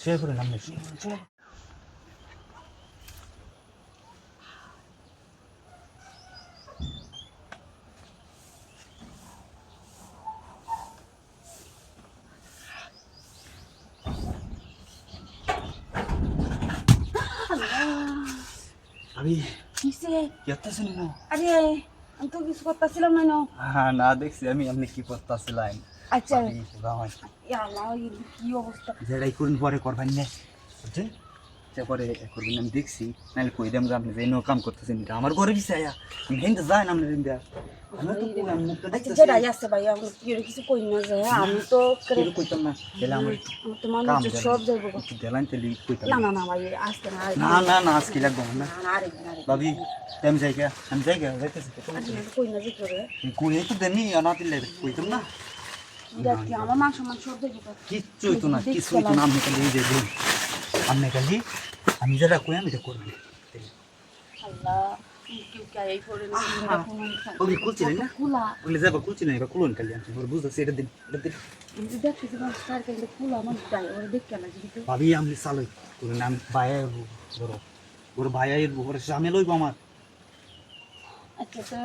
শুয়ে পড়েন আপনি। আমি কিসে? করতেছেন না? আরে আমি তো কিছু করতেছিলাম না। হ্যাঁ না, দেখছি আমি আপনি কি করতেছিলেন। আচ্ছা ভাবি কি অবস্থা? যেটাই করুন পরে করবেন না, বুঝছেন? পরে করবেন আমি দেখছি, নাহলে কই দেম আপনি যে কাম করতেছেন এটা আমার ঘরে দিছে আয়া। আমি হেন্দে যাই না আপনার হেন্দে। আমি তো কোন আমি মুখটা আচ্ছা দেখতেছি। যেটাই আছে ভাই আমি কিছু কই না যে আমি তো কেউ কইতাম না, তাহলে আমার তোমার কাম সব যাইব। একটু দেলান তাহলে কইতাম না না না ভাই আজকে না না না না আজকে লাগবো না। ভাবি আমি যাই যাইতেছি কই না যে করে কই তো দেনি না দিলে কইতাম না। কি আমার মান সম্মান সব যাইব। কিচ্ছু হইতো না, কিছু হইতো না। আপনি খালি এই যে দিন, আপনি খালি আমি যেটা কই আমি এটা করবেন। আল্লাহ কেউ কে এই করে না ওই খুলছিলেন না? কুলা বলে যাবো খুলছিলেন, এবার খুলুন খালি আমি বুঝতেছি এটা দিন এটা দিন। আমি দেখছি যে স্যার কিন্তু কুলা আমার দাই ওরে দেখতে না কিন্তু ভাবি আমি চালই করুন, আমি ভাইয়া বড় বড় ভাইয়া বড় সামনে লইব আমার। আচ্ছা তো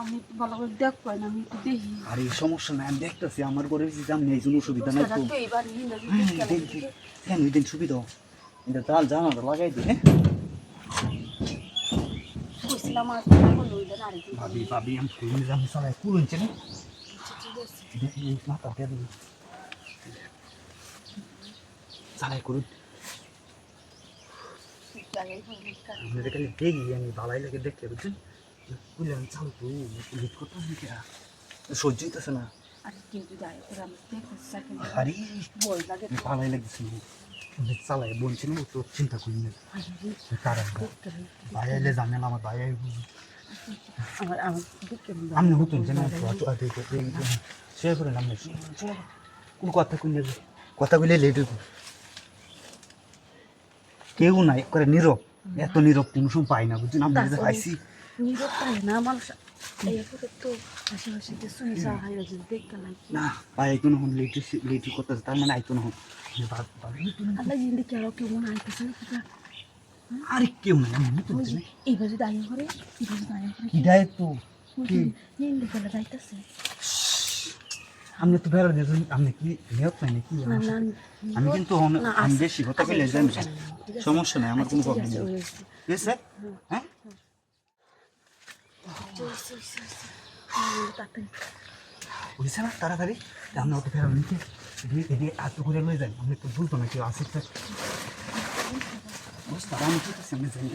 আমি ভালো করে দেখ পাই না আমি একটু দেখি আর এই সমস্যা নাই, আমি দেখতেছি আমার ঘরে আমি এই জন্য সুবিধা নাই তো। তো এইবার কেন ওই দিন সুবিধা এটা তাল জানাটা লাগাই দিই। হ্যাঁ কইছিলাম আর লইলেন আরেকদিন ভাবি ভাবি আমি খুলুন আমি চালাই খুলুনছে না মাথা দিয়ে দিবি চালাই করুন। আপনাদের খালি দেখি আমি ভালাই লাগে দেখতে, বুঝছেন? বুঝলে আমি চালু তো লিট করতেছি কে সহ্য হইতেছে না। আর কিন্তু দায় করে আমি দেখতেছি স্যার কিন্তু আরে ভয় লাগে ভালাই লাগতেছে চালাই বলছি না তো চিন্তা করি না। কারণ ভাই আইলে ঝামেলা, আমার ভাই আমার আমার দেখতে আপনি হতুন যে শুয়ে করেন আপনি। কোন কথা কইলে কথা কইলে লেট হইব, কেউ নাই করে নীরব। এত নীরব কোনো সময় পাই না, বুঝছেন? আমি যে পাইছি নীরব পায় না মানুষ এই তো আশেপাশে যে সুইসা হাইরা যদি দেখতে লাগে না ভাই আইতো না হন লেট লেট করতেছে, তার মানে আইতো না হন। আল্লাহ জিন্দি কেউ কেউ মনে আইতেছে না কিটা আরে কেউ নাই আমি নতুন এইবার যদি আয়া করে এইবার যদি আয়া করে হৃদায়ত তো জিন্দি কেলা যাইতেছে আপনি তো বেড়া দিয়েছেন, আপনি কি নিয়ত নাই নাকি? আমি কিন্তু আমি বেশি কথা কইলে যাই সমস্যা নাই, আমার কোনো প্রবলেম নেই। ঠিক আছে? হ্যাঁ বুঝছে না তাড়াতাড়ি আপনি অত ফেরান নিতে এদিকে এত করে লয়ে যান, আপনি তো বলতো না কেউ আসে বুঝতে আমি ঠিক আছে আমি যাই।